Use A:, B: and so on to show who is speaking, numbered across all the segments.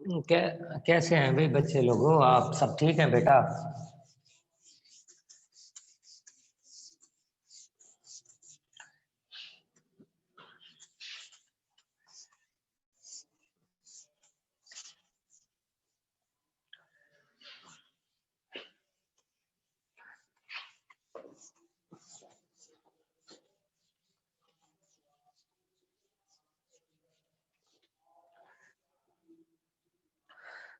A: कैसे हैं भाई बच्चे लोगों, आप सब ठीक हैं बेटा?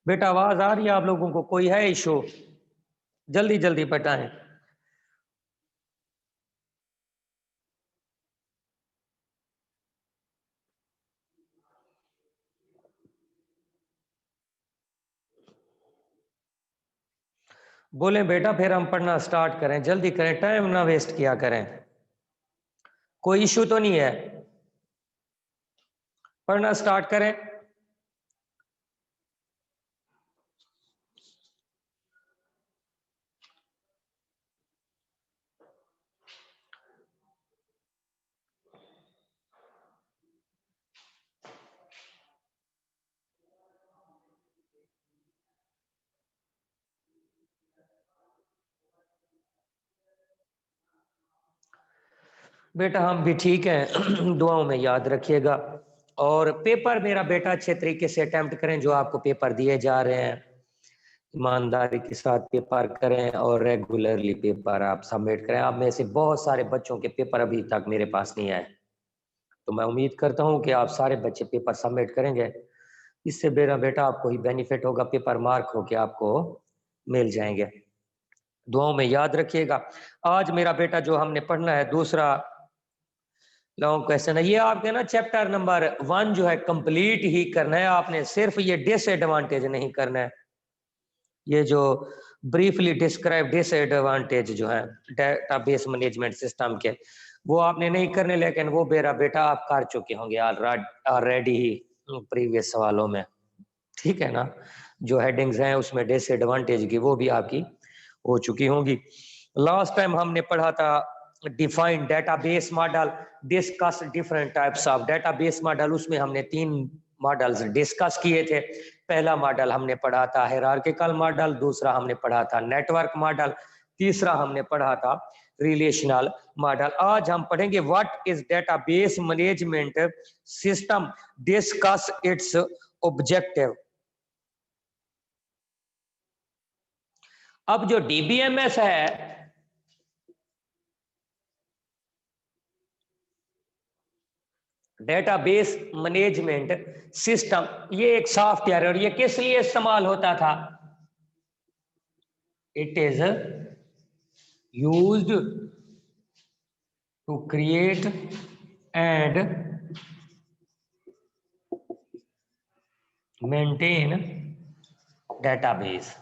A: बेटा आवाज आ रही है आप लोगों को? कोई है इशू? जल्दी जल्दी बताएं। बोले बेटा, फिर हम पढ़ना स्टार्ट करें। जल्दी करें, टाइम ना वेस्ट किया करें। कोई इशू तो नहीं है? पढ़ना स्टार्ट करें। बेटा हम भी ठीक हैं, दुआओं में याद रखिएगा। और पेपर मेरा बेटा अच्छे तरीके से अटेम्प्ट करें। जो आपको पेपर दिए जा रहे हैं ईमानदारी के साथ पेपर करें और रेगुलरली पेपर आप सबमिट करें। आप में से बहुत सारे बच्चों के पेपर अभी तक मेरे पास नहीं आए, तो मैं उम्मीद करता हूं कि आप सारे बच्चे पेपर सबमिट करेंगे। इससे मेरा बेटा आपको ही बेनिफिट होगा, पेपर मार्क होके आपको मिल जाएंगे। दुआओं में याद रखिएगा। आज मेरा बेटा जो हमने पढ़ना है दूसरा लॉन्ग क्वेश्चन है, ये आपके ना चैप्टर नंबर 1 जो है कंप्लीट ही करना है आपने। सिर्फ ये डिसएडवांटेज नहीं करना है, ये जो ब्रीफली डिस्क्राइब डिसएडवांटेज जो है डेटाबेस मैनेजमेंट सिस्टम के, वो आपने नहीं करने, लेकिन वो मेरा बेटा आप कर चुके होंगे ऑलरेडी ही प्रीवियस सवालों में। ठीक है ना? जो हेडिंग्स हैं उसमें डिसएडवांटेज की वो भी आपकी हो चुकी होंगी। लास्ट टाइम हमने पढ़ा था define database model, discuss different types of database model. उसमें हमने 3 मॉडल्स डिस्कस किए थे। पहला मॉडल हमने पढ़ा था हायरार्किकल मॉडल, दूसरा हमने पढ़ा था नेटवर्क मॉडल, तीसरा हमने पढ़ा था रिलेशनल मॉडल। आज हम पढ़ेंगे what is database management system, discuss its objective. अब जो डीबीएमएस है, डेटाबेस मैनेजमेंट सिस्टम, ये एक सॉफ्टवेयर है। और ये किस लिए इस्तेमाल होता था? It is used to create and maintain database.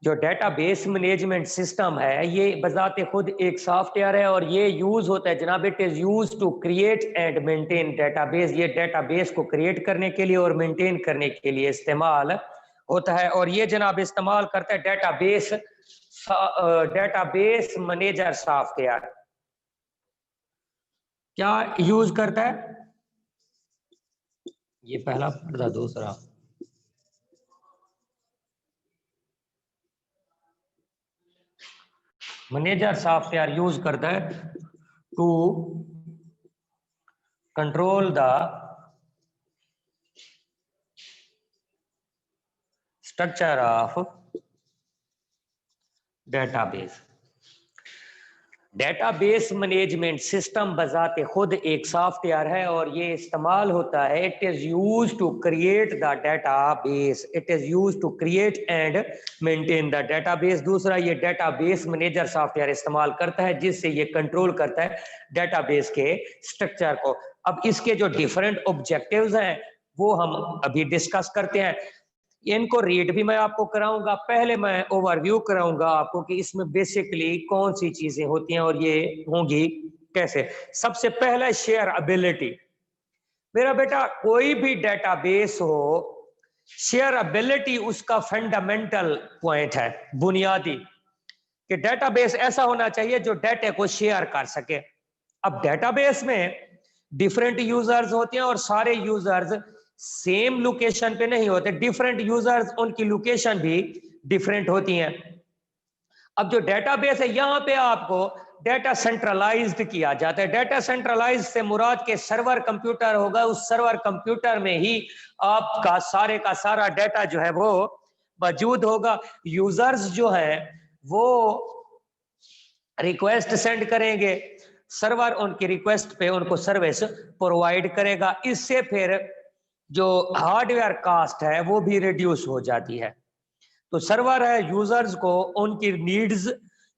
A: जो डेटाबेस मैनेजमेंट सिस्टम है ये बजाते खुद एक सॉफ्टवेयर है और ये यूज होता है जनाब, it is use to create and maintain database. ये डेटाबेस को क्रिएट करने के लिए और मेंटेन करने के लिए इस्तेमाल होता है। और ये जनाब इस्तेमाल करता है डेटाबेस मैनेजर सॉफ्टवेयर। क्या यूज करता है? ये पहला पढ़ा, दूसरा मैनेजर सॉफ्टवेयर यूज करता है to control the structure of database. Database management system बजाते खुद एक सॉफ्टवेयर है और ये इस्तेमाल होता है, it is use to create the database, it is use to create and maintain the database. दूसरा, ये डेटाबेस मैनेजर सॉफ्टवेयर इस्तेमाल करता है जिससे ये कंट्रोल करता है डेटाबेस के स्ट्रक्चर को। अब इसके जो डिफरेंट ऑब्जेक्टिव्स हैं वो हम अभी डिस्कस करते हैं। इनको रीड भी मैं आपको कराऊंगा। पहले मैं ओवरव्यू कराऊंगा आपको कि इसमें बेसिकली कौन सी चीजें होती हैं और ये होंगी कैसे। सबसे पहला शेयर एबिलिटी। मेरा बेटा कोई भी डेटाबेस हो, शेयर एबिलिटी उसका फंडामेंटल पॉइंट है, बुनियादी, कि डेटाबेस ऐसा होना चाहिए जो डेटा को शेयर कर सके। अब डेटाबेस में डिफरेंट यूजर्स होते हैं और सारे यूजर्स सेम लोकेशन पे नहीं होते, डिफरेंट यूजर्स, उनकी लोकेशन भी डिफरेंट होती हैं। अब जो डेटाबेस है यहां पे आपको डेटा सेंट्रलाइज्ड किया जाता है। डेटा सेंट्रलाइज्ड से मुराद के सर्वर कंप्यूटर होगा, उस सर्वर कंप्यूटर में ही आपका सारे का सारा डेटा जो है वो मौजूद होगा। यूजर्स जो है वो रिक्वेस्ट सेंड करेंगे, सर्वर उनकी रिक्वेस्ट पे उनको सर्विस प्रोवाइड करेगा। इससे फिर जो हार्डवेयर कास्ट है वो भी रिड्यूस हो जाती है। तो सर्वर है यूजर्स को उनकी नीड्स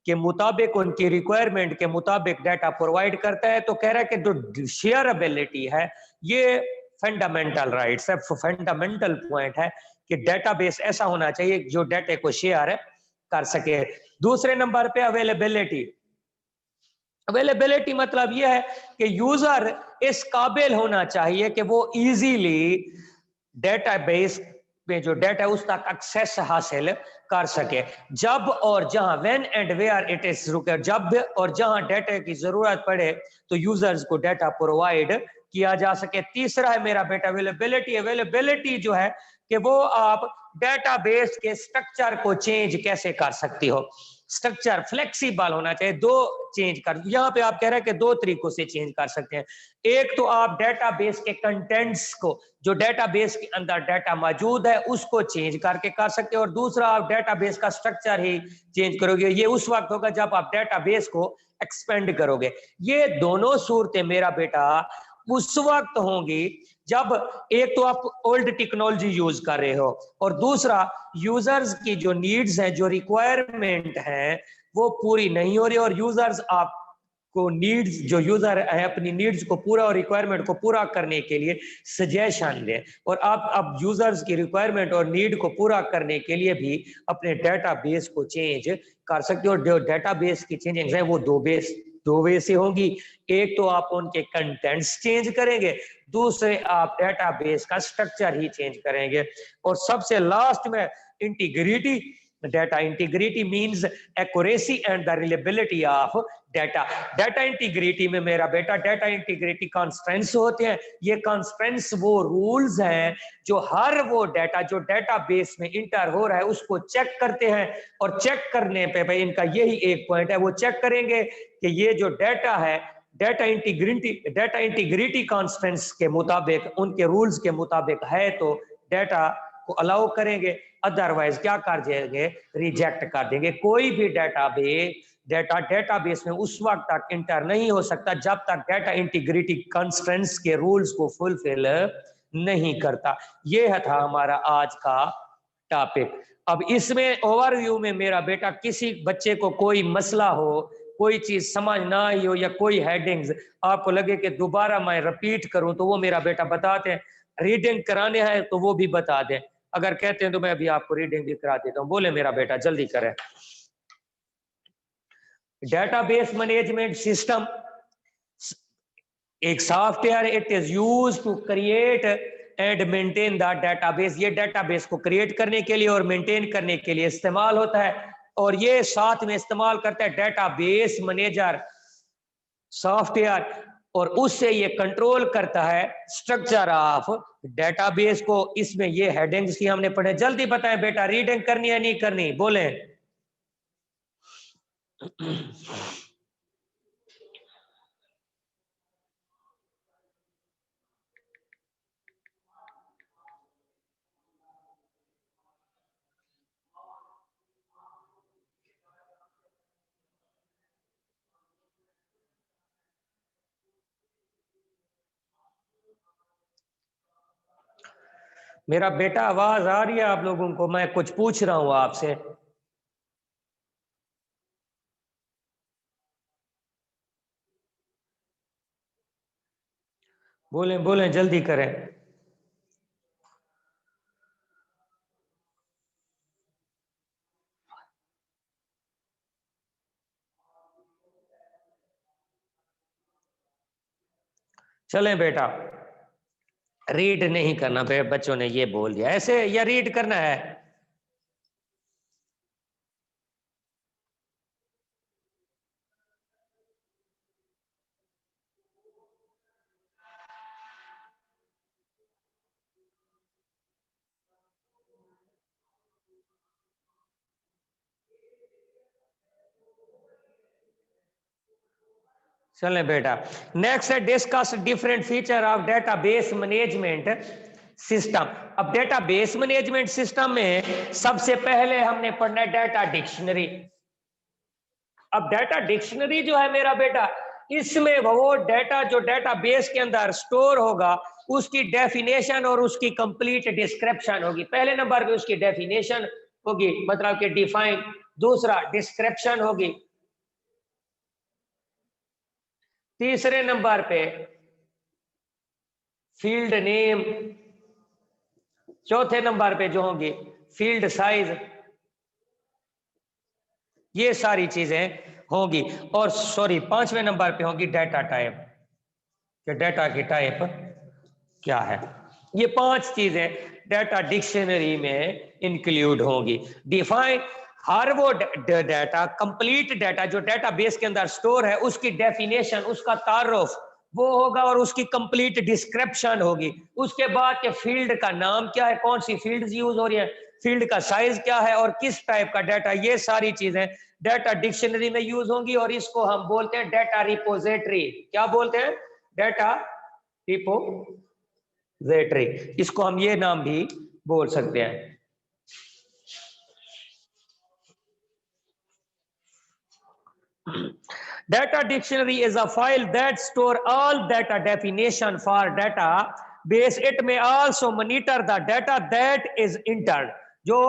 A: के मुताबिक, उनकी रिक्वायरमेंट के मुताबिक डाटा प्रोवाइड करता है। तो कह रहा है कि जो शेयरेबिलिटी है ये फंडामेंटल राइट्स है, फंडामेंटल पॉइंट है कि डेटाबेस ऐसा होना चाहिए जो डाटा को शेयर कर सके। दूसरे नंबर पे अवेलेबिलिटी। अवेलेबिलिटी मतलब यह है कि यूजर इस काबिल होना चाहिए कि वो इजीली डेटाबेस में जो डाटा है उस तक एक्सेस हासिल कर सके जब और जहां, when and where it is required, जब और जहां डाटा की जरूरत पड़े तो यूजर्स को डाटा प्रोवाइड किया जा सके। तीसरा है मेरा बेटा अवेलेबिलिटी। अवेलेबिलिटी जो है कि वो आप डेटाबेस के स्ट्रक्चर को चेंज कैसे कर सकती हो। स्ट्रक्चर फ्लेक्सिबल होना चाहिए। दो चेंज कर, यहां पे आप कह रहे हैं कि दो तरीकों से चेंज कर सकते हैं। एक तो आप डेटाबेस के कंटेंट्स को, जो डेटाबेस के अंदर डाटा मौजूद है उसको चेंज करके कर सकते हो, और दूसरा आप डेटाबेस का स्ट्रक्चर ही चेंज करोगे। ये उस वक्त होगा जब आप डेटाबेस को एक्सपेंड करोगे। ये दोनों सूरतें मेरा बेटा उस वक्त होंगी जब एक तो आप ओल्ड टेक्नोलॉजी यूज कर रहे हो और दूसरा यूजर्स की जो नीड्स हैं, जो रिक्वायरमेंट है वो पूरी नहीं हो रही, और यूजर्स आप को नीड्स, जो यूजर है अपनी नीड्स को पूरा और रिक्वायरमेंट को पूरा करने के लिए सजेशन दें, और आप अब यूजर्स की रिक्वायरमेंट और नीड को पूरा करने के लिए भी अपने डेटाबेस को चेंज कर सकते हो। जो डेटाबेस की चेंजिंग है वो दो वे से होंगी। एक तो आप उनके कंटेंट्स चेंज करेंगे, दूसरे आप डेटाबेस का स्ट्रक्चर ही चेंज करेंगे। और सबसे लास्ट में integrity. Data integrity means accuracy and the reliability of data. Data integrity में मेरा बेटा data integrity constraints होते हैं। ये constraints वो rules हैं जो हर वो डाटा जो डेटाबेस में इंटर हो रहा है उसको चेक करते हैं, और चेक करने पे भाई इनका यही एक पॉइंट है, वो चेक करेंगे कि ये जो डाटा है डेटा इंटीग्रिटी कॉन्स्टेंट्स के मुताबिक, उनके रूल्स के मुताबिक है तो डाटा को अलाउ करेंगे, अदरवाइज क्या कर देंगे, रिजेक्ट कर देंगे। कोई भी डेटाबेस में उस वक्त तक इंटर नहीं हो सकता जब तक डाटा इंटीग्रिटी कंस्ट्रेंट्स के रूल्स को फुलफिल नहीं करता। ये था हमारा आज का टॉपिक। अब इसमें ओवरव्यू में मेरा बेटा किसी बच्चे को कोई मसला हो, कोई चीज समझ ना आई हो, या कोई हेडिंग्स आपको लगे कि दोबारा मैं रिपीट करूं तो वो मेरा बेटा बताते हैं। रीडिंग कराने हैं तो वो भी बता दें, अगर कहते हैं तो मैं अभी आपको रीडिंग भी करा देता हूं। बोले मेरा बेटा जल्दी करें। डेटाबेस मैनेजमेंट सिस्टम एक software, it is used to create and maintain the database. ये डेटाबेस को क्रिएट करने के लिए और मेंटेन करने के लिए इस्तेमाल होता है, और ये साथ में इस्तेमाल करता है डेटाबेस मैनेजर सॉफ्टवेयर, और उससे ये कंट्रोल करता है स्ट्रक्चर ऑफ डेटाबेस को। इसमें ये हेडिंग्स की हमने पढ़े। जल्दी बताएं बेटा, रीडिंग करनी है नहीं करनी, बोले। मेरा बेटा आवाज आ रही है आप लोगों को? मैं कुछ पूछ रहा हूं आपसे। बोलें बोलें, जल्दी करें। चलें बेटा, रीड नहीं करना, बच्चों ने ये बोल दिया ऐसे, या रीड करना है? चले बेटा, नेक्स्ट है discuss different feature of database management system. अब डेटाबेस मैनेजमेंट सिस्टम में सबसे पहले हमने पढ़ना है डेटा डिक्शनरी। अब डेटा डिक्शनरी जो है मेरा बेटा, इसमें वो डेटा जो डेटाबेस के अंदर स्टोर होगा उसकी डेफिनेशन और उसकी कंप्लीट डिस्क्रिप्शन होगी। पहले नंबर पे उसकी डेफिनेशन होगी, मतलब कि डिफाइन। दूसरा डिस्क्रिप्शन होगी। तीसरे नंबर पे फील्ड नेम। चौथे नंबर पे जो होंगे फील्ड साइज, ये सारी चीजें होगी। और सॉरी, पांचवें नंबर पे होगी डाटा टाइप, कि डाटा की टाइप क्या है। ये पांच चीजें डाटा डिक्शनरी में इंक्लूड होंगी। डिफाइन, हर वो डाटा, कंप्लीट डाटा जो डेटाबेस के अंदर स्टोर है उसकी डेफिनेशन, उसका तारुफ वो होगा और उसकी कंप्लीट डिस्क्रिप्शन होगी। उसके बाद के फील्ड का नाम क्या है, कौन सी फील्ड्स यूज हो रही है, फील्ड का साइज क्या है और किस टाइप का डाटा, ये सारी चीजें डाटा डिक्शनरी में यूज होंगी। और इसको हम बोलते हैं डाटा रिपोजिटरी। क्या बोलते हैं? Data repository. इसको हम ये नाम भी बोल सकते हैं। Data dictionary is a file that store all data definition for data base. It may also monitor the data that is entered, जो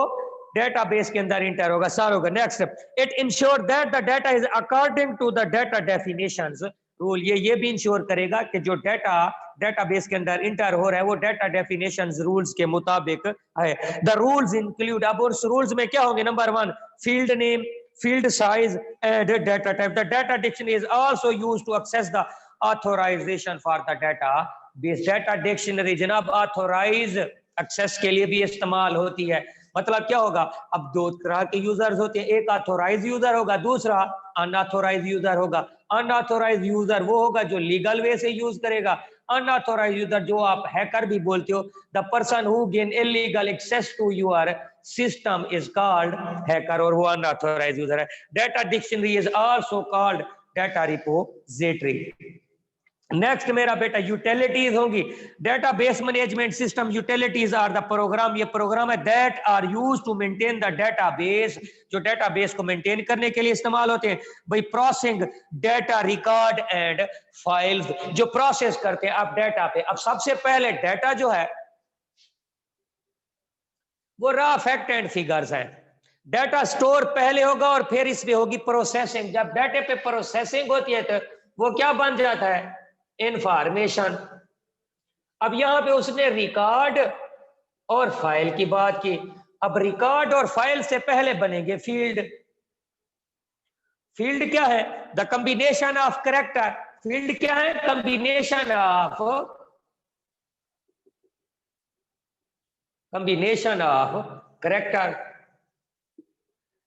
A: डेटाबेस के अंदर इंटर होगा सार होगा। Next, it ensure that the data is according to the data definitions rule. ये भी ensure करेगा कि जो डाटा डेटाबेस के अंदर इंटर हो रहा है वो डाटा डेफिनेशंस रूल्स के मुताबिक है। द रूल्स इंक्लूड, अब उस रूल्स में क्या होंगे? Number 1 field name, field size and data type. The data dictionary is also used to access the authorization for the data base. Data dictionary जनाब authorize access के लिए भी इस्तेमाल होती है। मतलब क्या होगा? अब दो तरह के यूजर्स होते हैं, एक ऑथोराइज यूजर होगा, दूसरा अनऑथोराइज यूजर होगा। अनऑथोराइज यूजर वो होगा जो लीगल वे से यूज करेगा। अनऑथोराइज यूजर जो आप हैकर भी बोलते हो, the person who gain illegal access to your system is called hacker, और वो अनऑथोराइज यूजर है। Data dictionary is also called data repository. Next मेरा बेटा यूटिलिटीज होंगी। Database management system utilities are the program, ये प्रोग्राम है that are used to maintain the database, जो database को मेंटेन करने के लिए इस्तेमाल होते हैं। भाई processing data record and files, जो प्रोसेस करते हैं आप डेटा पे। अब सबसे पहले डेटा जो है वो रॉ फैक्ट एंड फिगर्स है। डाटा स्टोर पहले होगा और फिर इसमें होगी प्रोसेसिंग। जब डाटे पे प्रोसेसिंग होती है तो वो क्या बन जाता है? इंफॉर्मेशन। अब यहां पे उसने रिकॉर्ड और फाइल की बात की। अब रिकॉर्ड और फाइल से पहले बनेंगे फील्ड। फील्ड क्या है? The combination of character. Field क्या है? Combination of character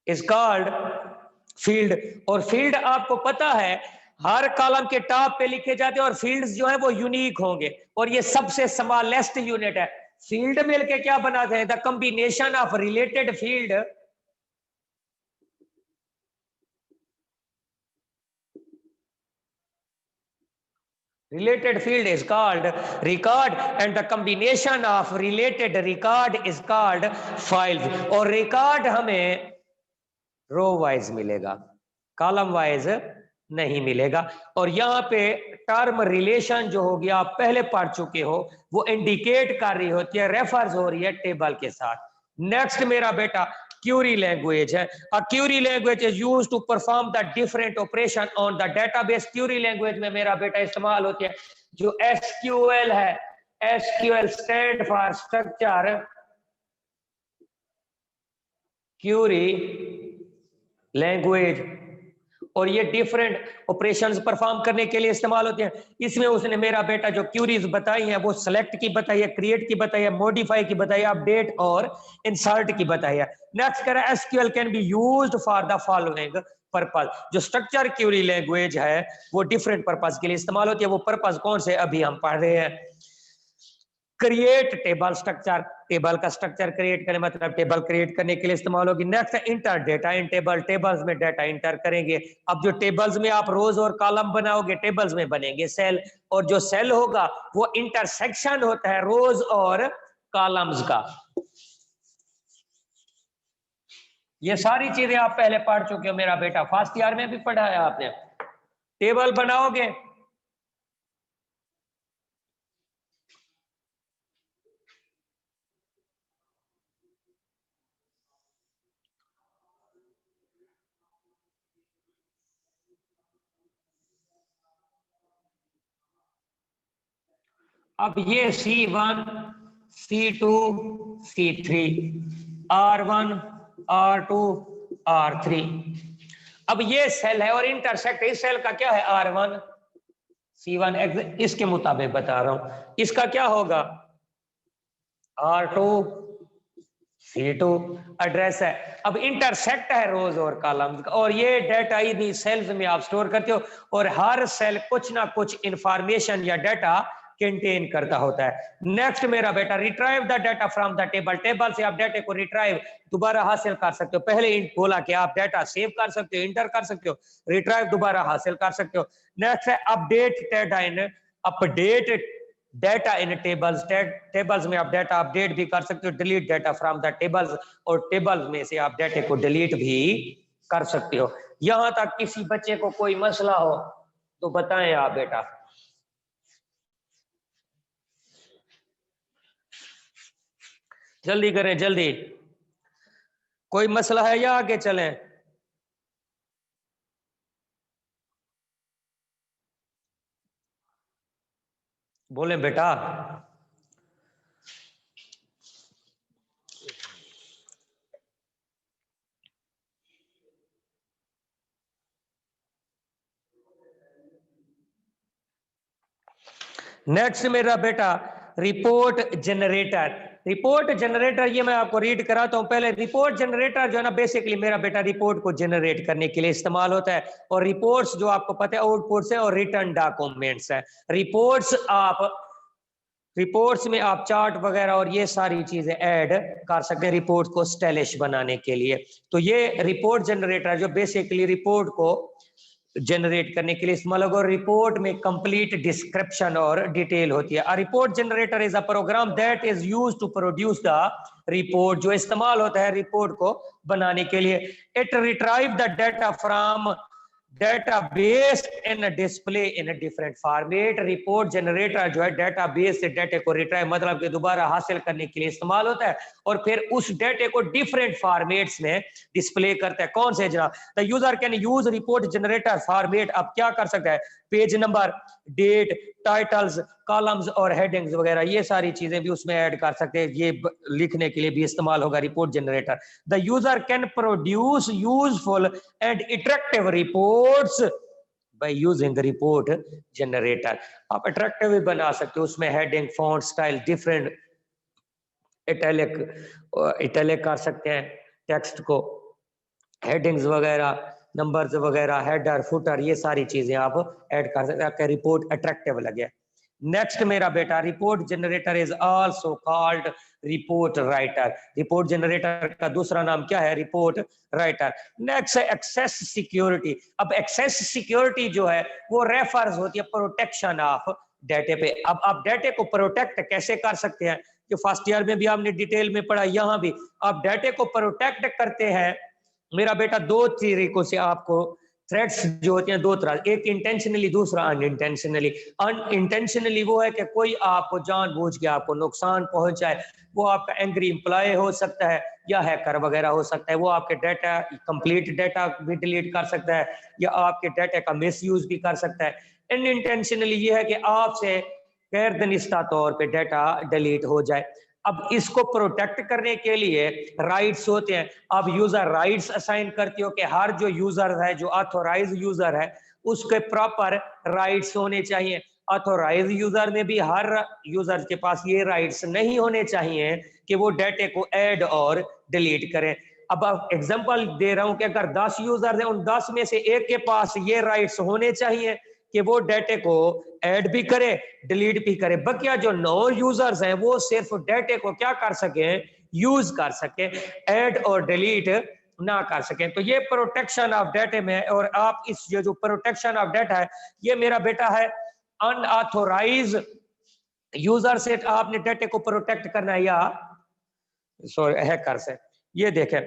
A: is called field. और फील्ड आपको पता है हर कॉलम के टॉप पे लिखे जाते हैं और फील्ड्स जो है वो यूनिक होंगे, और ये सबसे स्मॉलेस्ट यूनिट है। फील्ड मिलके क्या बनाते हैं? The combination of related field is called record and the combination of related record is called files. और record हमें रो वाइज मिलेगा, कॉलम वाइज नहीं मिलेगा। और यहाँ पे टर्म रिलेशन जो होगी आप पहले पढ़ चुके हो, वो इंडिकेट कर रही होती है, रेफर्स हो रही है टेबल के साथ। नेक्स्ट मेरा बेटा क्यूरी लैंग्वेज है। A query language is used to perform the different operation on the database. Query language में मेरा बेटा इस्तेमाल होती है जो एसक्यूएल है। SQL stand for structure query language, और ये डिफरेंट ऑपरेशंस परफॉर्म करने के लिए इस्तेमाल होते हैं। इसमें उसने मेरा बेटा जो क्यूरीज बताई हैं वो सेलेक्ट की बताई है, क्रिएट की बताई है, मॉडिफाई की बताई है, अपडेट और इंसर्ट की बताई है। नेक्स्ट कह रहा है SQL can be used for the following purpose. जो स्ट्रक्चर क्यूरी लैंग्वेज है वो डिफरेंट पर्पस के लिए इस्तेमाल होती है। वो पर्पस कौन से अभी हम पढ़ रहे हैं। क्रिएट टेबल स्ट्रक्चर, टेबल का स्ट्रक्चर क्रिएट करें मतलब टेबल क्रिएट करने के लिए इस्तेमाल होगी। नेक्स्ट इंटर डेटा इन टेबल, टेबल्स में डेटा इंटर करेंगे। अब जो टेबल्स में आप रोज और कॉलम बनाओगे, टेबल्स में बनेंगे सेल, और जो सेल होगा वो इंटरसेक्शन होता है रोज और कॉलम्स का। ये सारी चीजें आप पहले पढ़ चुके हो, मेरा बेटा फर्स्ट ईयर में भी पढ़ा है आपने। टेबल बनाओगे, अब ये C1, C2, C3, R1, R2, R3, अब ये सेल है और इंटरसेक्ट इस सेल का क्या है R1, C1, इसके मुताबिक बता रहा हूं, इसका क्या होगा R2, C2, एड्रेस है। अब इंटरसेक्ट है रोज और कॉलम्स का, और ये डेटा इन्हीं सेल्स में आप स्टोर करते हो, और हर सेल कुछ ना कुछ इंफॉर्मेशन या डेटा कंटेन करता होता है। नेक्स्ट मेरा बेटा, retrieve the data from the table, table से आप डाटा को रिट्राइव दोबारा हासिल कर सकते हो। पहले बोला कि आप डाटा सेव कर सकते हो, इंटर कर सकते हो, रिट्राइव दोबारा हासिल कर सकते हो। नेक्स्ट है update data in, update data in tables, tables में आप डाटा अपडेट भी कर सकते हो, delete data from the tables, और टेबल्स में से आप डाटा को डिलीट भी कर सकते हो। यहां तक किसी बच्चे को कोई मसला हो तो बताएं आप बेटा। जल्दी करें जल्दी, कोई मसला है या आगे चलें? बोले बेटा। नेक्स्ट मेरा बेटा रिपोर्ट जनरेटर, रिपोर्ट जनरेटर ये मैं आपको रीड कराता हूं। पहले रिपोर्ट जनरेटर जो है ना, बेसिकली मेरा बेटा रिपोर्ट को जनरेट करने के लिए इस्तेमाल होता है, और रिपोर्ट्स जो आपको पता है आउटपुट्स है और रिटर्न डॉक्यूमेंट्स है। रिपोर्ट्स में आप चार्ट वगैरह और ये सारी चीजें ऐड कर सकते हैं रिपोर्ट को स्टाइलिश बनाने के लिए। तो ये रिपोर्ट जनरेटर जो बेसिकली रिपोर्ट को जनरेट करने के लिए इस्तेमाल होगा, और रिपोर्ट में कंप्लीट डिस्क्रिप्शन और डिटेल होती है। Report generator is a program that is used to produce the report, जो इस्तेमाल होता है रिपोर्ट को बनाने के लिए। It retrieve the data from database in display in different format. Report generator जो है डेटाबेस से डाटा को रिट्राइव मतलब कि दोबारा हासिल करने के लिए इस्तेमाल होता है, और फिर उस डाटा को डिफरेंट फॉर्मेट्स में डिस्प्ले करता है। कौन से जनाब? The user can use report generator format, अब क्या कर सकता है, page number, date, titles, columns और हेडिंग्स वगैरह ये सारी चीजें भी उसमें ऐड कर सकते हैं, ये लिखने के लिए भी इस्तेमाल होगा report generator. The user can produce useful and interactive reports by using report generator. आप अट्रैक्टिव भी बना सकते हो, उसमें heading, font style, different italic कर सकते हैं टेक्स्ट को, हेडिंग्स वगैरह, नंबर्स वगैरह, हेडर, फुटर, ये सारी चीजें आप ऐड कर सकते हैं, रिपोर्ट अट्रैक्टिव लगे। नेक्स्ट मेरा बेटा, report generator is also called report writer, report generator का दूसरा नाम क्या है? Report writer. नेक्स्ट है एक्सेस सिक्योरिटी। अब एक्सेस सिक्योरिटी जो है वो रेफर्स होती है प्रोटेक्शन ऑफ डाटा पे। अब आप डाटा को प्रोटेक्ट कैसे कर सकते हैं, जो फर्स्ट ईयर में भी आपने डिटेल में पढ़ा, यहाँ भी आप डाटा को प्रोटेक्ट करते हैं मेरा बेटा दो तरीकों से। आपको थ्रेट्स जो होते हैं दो तरह, एक इंटेंशनली, दूसरा अनइंटेंशनली। अनइंटेंशनली वो है कि कोई आपको जानबूझ के आपको नुकसान पहुंचाए, वो आपका एंग्री एम्प्लॉय हो सकता है या हैकर वगैरह हो सकता है, वो आपके डाटा, कंप्लीट डाटा भी डिलीट कर सकता है या आपके डाटा का मिसयूज भी कर सकता है। अनइंटेंशनली ये है कि आपसे गैर दानिस्ता तौर पे डाटा डिलीट हो जाए। अब इसको प्रोटेक्ट करने के लिए राइट्स होते हैं। अब यूजर राइट्स असाइन करते हो कि हर जो यूजर है, जो ऑथोराइज यूजर है, उसके प्रॉपर राइट्स होने चाहिए। ऑथोराइज यूजर में भी हर यूजर के पास ये राइट्स नहीं होने चाहिए कि वो डाटा को ऐड और डिलीट करें। अब एग्जांपल दे रहा हूं कि अगर 10 यूजर हैं, उन 10 में से एक के पास ये राइट्स होने चाहिए कि वो डेटे को ऐड भी करे, डिलीट भी करे। बकिया जो नॉन यूजर्स हैं वो सिर्फ डेटे को क्या कर सके, यूज कर सके, ऐड और डिलीट ना कर सके। तो ये प्रोटेक्शन ऑफ डेटा में, और आप इस ये जो प्रोटेक्शन ऑफ डेटा है, ये मेरा बेटा है अनऑथोराइज यूजर से आपने डेटा को प्रोटेक्ट करना है, या सॉरी हैकर से। ये देखें,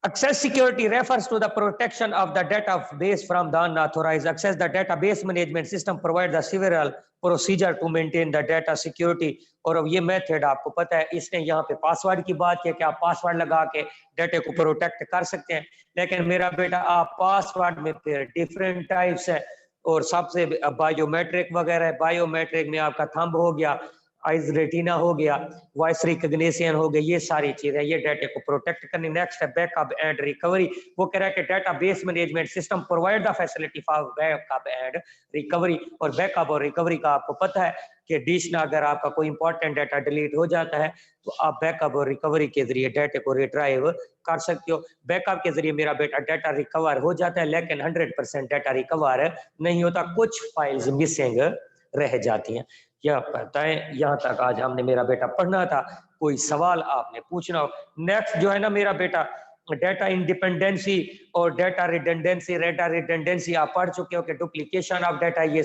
A: access security refers to the protection of the database from the unauthorized access. The database management system provides the several procedure to maintain the data security. और ये मेथड आपको पता है, इसने यहाँ पे पासवर्ड की बात की कि आप पासवर्ड लगा के डेटा को प्रोटेक्ट कर सकते हैं, लेकिन मेरा बेटा आप पासवर्ड में फिर डिफरेंट टाइप्स है, और सबसे बायोमेट्रिक वगैरह, बायोमेट्रिक में आपका थंब हो गया, आइज रेटिना हो गया, वॉइस रिकॉग्निशन हो गया, ये सारी चीजें ये डाटा को प्रोटेक्ट करनी। नेक्स्ट है बैकअप एंड रिकवरी। वो कह रहा है कि database management system provide the facility for backup and recovery. और बैकअप और रिकवरी का आपको पता है कि डिश ना अगर आपका कोई इंपॉर्टेंट डाटा डिलीट हो जाता है तो आप बैकअप और रिकवरी के जरिए डाटा को रिट्राइव कर सकते हो। बैकअप के जरिए मेरा बेटा डाटा रिकवर हो जाता है, लेकिन 100% डाटा रिकवर नहीं होता, कुछ फाइल्स मिसिंग रह जाती हैं। क्या बताएं, यहाँ तक आज हमने मेरा बेटा पढ़ना था। कोई सवाल आपने पूछना हो। नेक्स्ट जो है ना मेरा बेटा, डेटा इंडिपेंडेंसी और डेटा रिडंडेंसी। डेटा रिडंडेंसी आप पढ़ चुके हो कि डुप्लीकेशन ऑफ डेटा, ये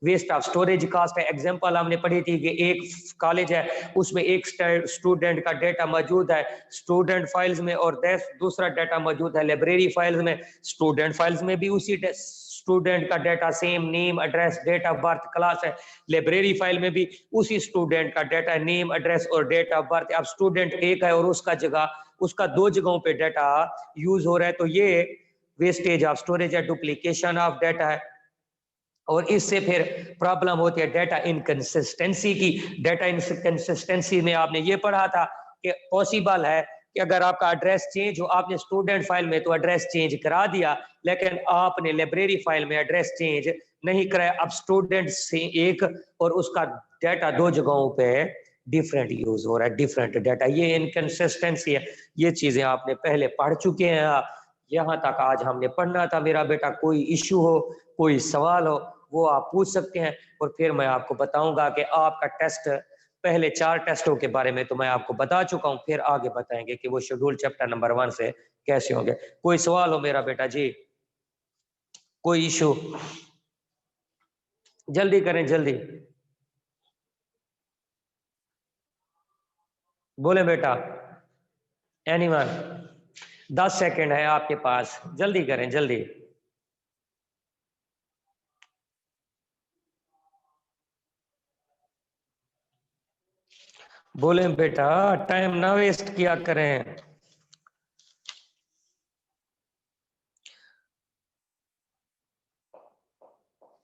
A: वेस्ट ऑफ स्टोरेज कॉस्ट है। एग्जांपल हमने पढ़ी थी कि एक कॉलेज है, उसमें एक स्टूडेंट का डेटा मौजूद है स्टूडेंट फाइल्स में, और दूसरा डेटा मौजूद है लाइब्रेरी फाइल्स में। स्टूडेंट फाइल्स में भी उसी स्टूडेंट का data same name address date of birth class है, लाइब्रेरी फाइल में भी उसी स्टूडेंट का डेटा नेम एड्रेस और डेट ऑफ बर्थ। अब स्टूडेंट एक है और उसका दो जगहों पे डेटा यूज हो रहा है, तो ये वेस्टेज ऑफ स्टोरेज है, डुप्लीकेशन ऑफ डेटा है। और इससे फिर प्रॉब्लम होती है डेटा इनकंसिस्टेंसी की। डेटा इनकंसिस्टेंसी में आपने ये पढ़ा था कि पॉसिबल है कि अगर आपका एड्रेस चेंज हो, आपने स्टूडेंट फाइल में तो एड्रेस चेंज करा दिया, लेकिन आपने लाइब्रेरी फाइल में एड्रेस चेंज नहीं कराया। अब स्टूडेंट से एक और उसका डेटा दो जगहों पे डिफरेंट यूज हो रहा है, डिफरेंट डेटा, ये इनकंसिस्टेंसी है। ये चीजें आपने पहले पढ़ चुके हैं, यहाँ तक आज हमने पढ़ना था। मेरा बेटा कोई इश्यू हो, कोई सवाल हो, वो आप पूछ सकते हैं, और फिर मैं आपको बताऊंगा कि आपका टेस्ट, पहले 4 टेस्टों के बारे में तो मैं आपको बता चुका हूं, फिर आगे बताएंगे कि वो शेड्यूल चैप्टर नंबर 1 से कैसे होंगे। कोई सवाल हो मेरा बेटा जी, कोई इशू, जल्दी करें, जल्दी बोले बेटा। एनीवन, 10 सेकंड है आपके पास, जल्दी करें, जल्दी। बोले बेटा, टाइम ना वेस्ट किया करें।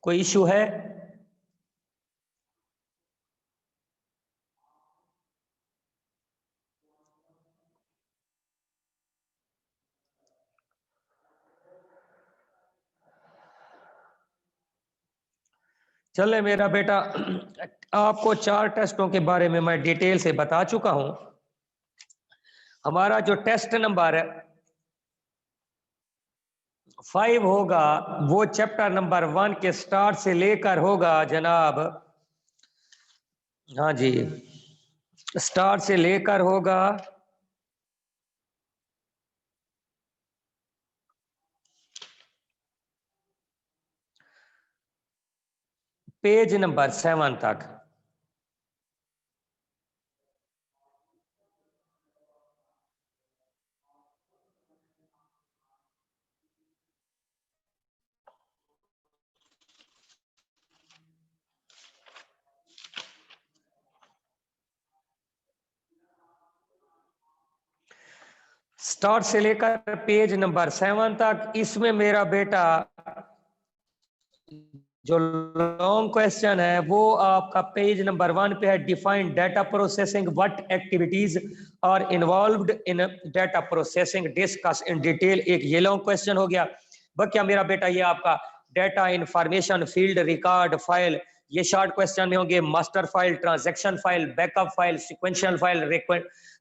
A: कोई इशू है? चले मेरा बेटा, आपको 4 टेस्टों के बारे में मैं डिटेल से बता चुका हूं। हमारा जो टेस्ट नंबर 5 होगा वो चैप्टर नंबर 1 के स्टार्ट से लेकर होगा जनाब, हाँ जी, स्टार्ट से लेकर होगा पेज नंबर 7 तक। स्टार्ट से लेकर पेज नंबर 7 तक। इसमें मेरा बेटा जो लॉन्ग क्वेश्चन है वो आपका पेज नंबर 1 पे है। Define data processing, what activities are involved in data processing, discuss in detail. एक ये लॉन्ग क्वेश्चन हो गया। क्या मेरा बेटा ये आपका data information field, record file, ये शॉर्ट क्वेश्चन में होंगे। Master file, transaction file, backup file, sequential file,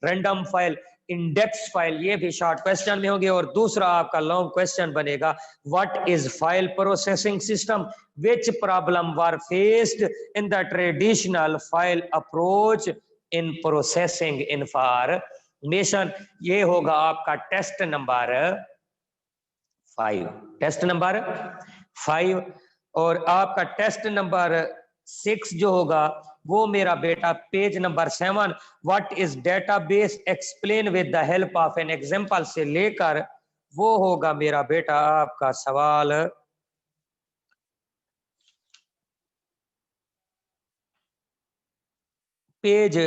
A: random file, index file, ये भी शॉर्ट क्वेश्चन में होगी। और दूसरा आपका लॉन्ग क्वेश्चन बनेगा, what is file processing system, which problem were faced in the traditional file approach in processing information. ये होगा आपका टेस्ट नंबर 5, टेस्ट नंबर 5। और आपका टेस्ट नंबर 6 जो होगा वो मेरा बेटा page number 7, what is database explain with the help of an example से लेकर वो होगा मेरा बेटा आपका सवाल पेज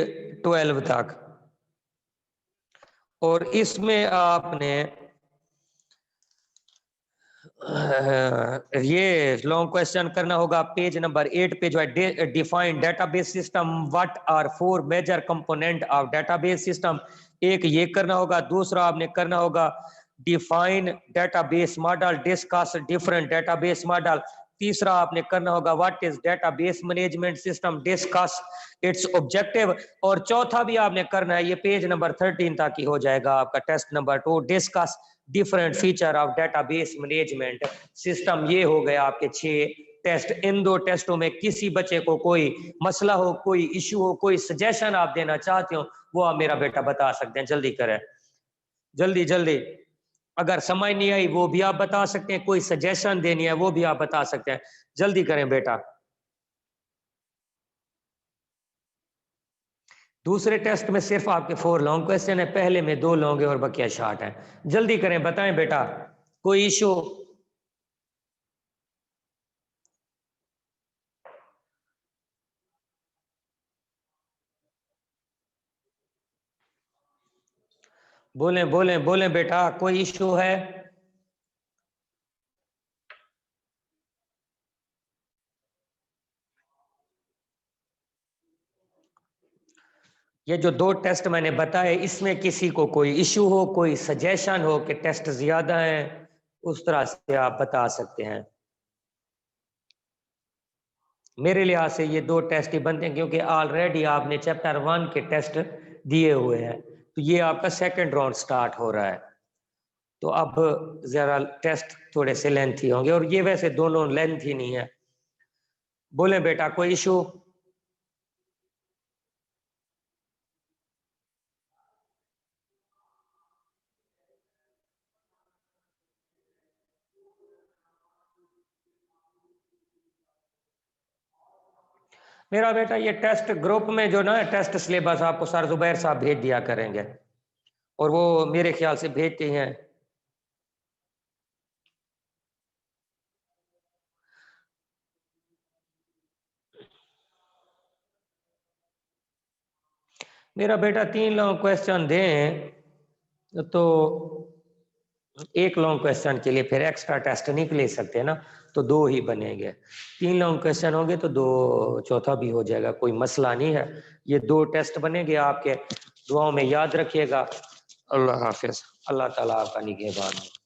A: 12 तक। और इसमें आपने ये लॉन्ग क्वेश्चन करना होगा पेज नंबर 8 पे, जो है define database system, what are 4 major component of database system. एक ये करना होगा। दूसरा आपने करना होगा define database model, discuss different database model. तीसरा आपने करना होगा what is database management system, discuss its objective. और चौथा भी आपने करना है, ये पेज नंबर 13 तक ही हो जाएगा आपका test number 2, discuss different feature of database management system. ये हो गए आपके 6 टेस्ट। इन 2 टेस्टों में किसी बच्चे को कोई मसला हो, कोई इश्यू हो, कोई सजेशन आप देना चाहते हो, वो आप मेरा बेटा बता सकते हैं। जल्दी करें, जल्दी जल्दी। अगर समझ नहीं आई वो भी आप बता सकते हैं, कोई सजेशन देनी है वो भी आप बता सकते हैं। जल्दी करें बेटा। दूसरे टेस्ट में सिर्फ आपके 4 लॉन्ग क्वेश्चन है, पहले में 2 लॉन्ग है और बकिया शॉर्ट है। जल्दी करें, बताएं बेटा, कोई इशू? बोलें बोलें बोलें बेटा, कोई इशू है? ये जो 2 टेस्ट मैंने बताए, इसमें किसी को कोई इशू हो, कोई सजेशन हो कि टेस्ट ज्यादा है, उस तरह से आप बता सकते हैं। मेरे लिहाज से ये 2 टेस्ट ही बनते हैं, क्योंकि ऑलरेडी आपने चैप्टर 1 के टेस्ट दिए हुए हैं, तो ये आपका सेकंड राउंड स्टार्ट हो रहा है। तो अब जरा टेस्ट थोड़े से लेंथी होंगे, और ये वैसे दोनों लेंथ ही नहीं है। बोले बेटा, कोई इशू? मेरा बेटा ये टेस्ट ग्रुप में जो ना टेस्ट सिलेबस आपको सर जुबैर साहब भेज दिया करेंगे, और वो मेरे ख्याल से भेजते हैं। मेरा बेटा 3 लॉन्ग क्वेश्चन दें तो एक लॉन्ग क्वेश्चन के लिए फिर एक्स्ट्रा टेस्ट नहीं ले सकते ना, तो 2 ही बनेंगे। 3 लॉन्ग क्वेश्चन होंगे तो 2 चौथा भी हो जाएगा, कोई मसला नहीं है। ये 2 टेस्ट बनेंगे आपके, दुआओं में याद रखिएगा। अल्लाह हाफिज। अल्लाह ताला आपका निगहबान हो।